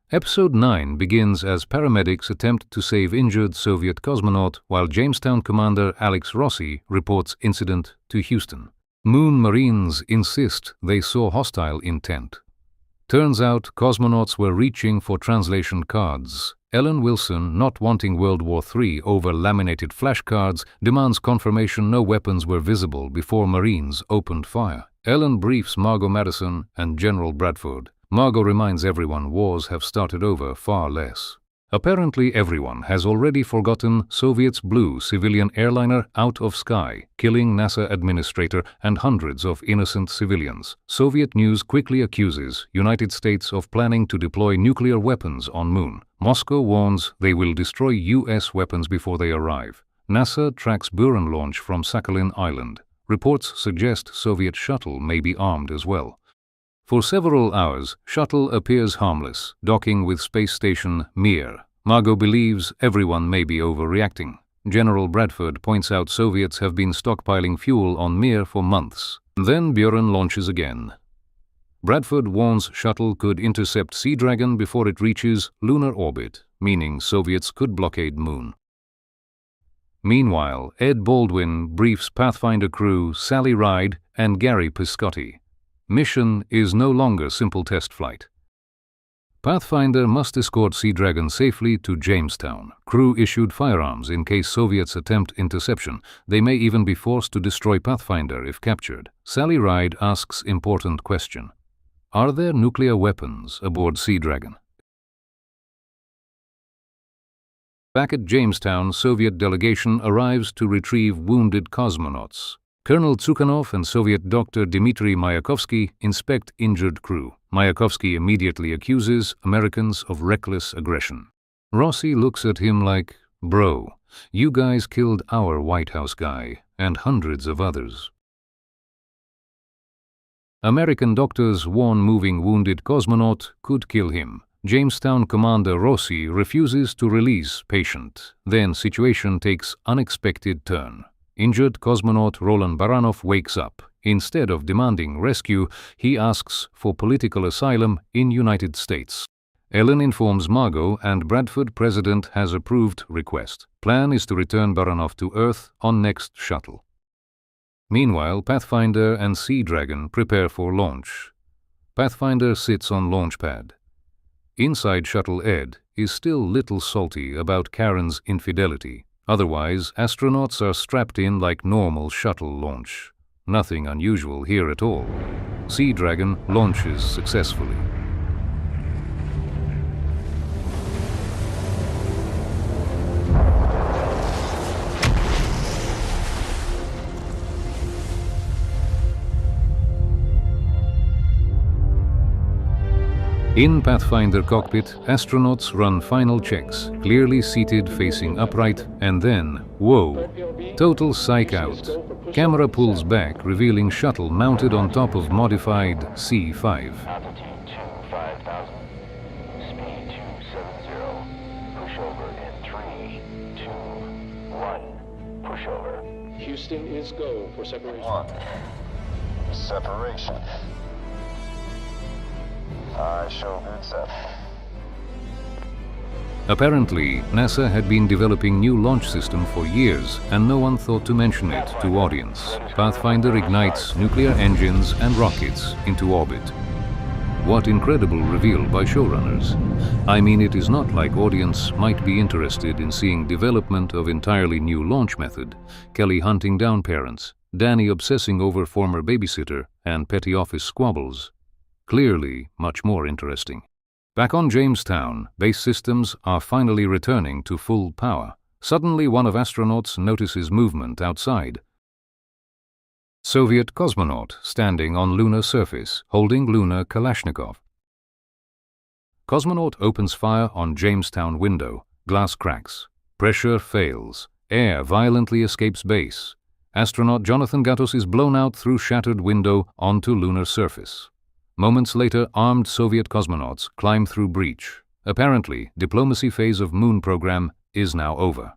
Episode 9 begins as paramedics attempt to save injured Soviet cosmonaut while Jamestown commander Alex Rossi reports incident to Houston. Moon Marines insist they saw hostile intent. Turns out cosmonauts were reaching for translation cards. Ellen Wilson, not wanting World War III over laminated flashcards, demands confirmation no weapons were visible before Marines opened fire. Ellen briefs Margot Madison and General Bradford. Margot reminds everyone wars have started over far less. Apparently everyone has already forgotten Soviets' blue civilian airliner out of sky, killing NASA administrator and hundreds of innocent civilians. Soviet news quickly accuses United States of planning to deploy nuclear weapons on Moon. Moscow warns they will destroy US weapons before they arrive. NASA tracks Buran launch from Sakhalin Island. Reports suggest Soviet shuttle may be armed as well. For several hours, shuttle appears harmless, docking with space station Mir. Margot believes everyone may be overreacting. General Bradford points out Soviets have been stockpiling fuel on Mir for months. Then Buran launches again. Bradford warns shuttle could intercept Sea Dragon before it reaches lunar orbit, meaning Soviets could blockade Moon. Meanwhile, Ed Baldwin briefs Pathfinder crew Sally Ride and Gary Piscotti. Mission is no longer simple test flight. Pathfinder must escort Sea Dragon safely to Jamestown. Crew issued firearms in case Soviets attempt interception. They may even be forced to destroy Pathfinder if captured. Sally Ride asks important question. Are there nuclear weapons aboard Sea Dragon? Back at Jamestown, Soviet delegation arrives to retrieve wounded cosmonauts. Colonel Tsukhanov and Soviet doctor Dmitry Mayakovsky inspect injured crew. Mayakovsky immediately accuses Americans of reckless aggression. Rossi looks at him like, "Bro, you guys killed our White House guy and hundreds of others." American doctors warn moving wounded cosmonaut could kill him. Jamestown commander Rossi refuses to release patient. Then situation takes unexpected turn. Injured cosmonaut Roland Baranov wakes up. Instead of demanding rescue, he asks for political asylum in United States. Ellen informs Margot and Bradford president has approved request. Plan is to return Baranov to Earth on next shuttle. Meanwhile, Pathfinder and Sea Dragon prepare for launch. Pathfinder sits on launch pad. Inside shuttle Ed is still little salty about Karen's infidelity. Otherwise, astronauts are strapped in like normal shuttle launch. Nothing unusual here at all. Sea Dragon launches successfully. In Pathfinder cockpit, astronauts run final checks, clearly seated facing upright, and then, whoa, total psych out. Camera pulls back, revealing shuttle mounted on top of modified C-5. Altitude 25,000. Speed 270. Push over in 3, 2, 1. Push over. Houston is go for separation. 1. Separation. I show good stuff. Apparently, NASA had been developing new launch system for years, and no one thought to mention it to audience. Pathfinder ignites nuclear engines and rockets into orbit. What incredible reveal by showrunners. I mean, it is not like audience might be interested in seeing development of entirely new launch method, Kelly hunting down parents, Danny obsessing over former babysitter, and petty office squabbles. Clearly, much more interesting. Back on Jamestown, base systems are finally returning to full power. Suddenly, one of astronauts notices movement outside. Soviet cosmonaut standing on lunar surface, holding lunar Kalashnikov. Cosmonaut opens fire on Jamestown window. Glass cracks. Pressure fails. Air violently escapes base. Astronaut Jonathan Gatos is blown out through shattered window onto lunar surface. Moments later, armed Soviet cosmonauts climb through breach. Apparently, diplomacy phase of Moon program is now over.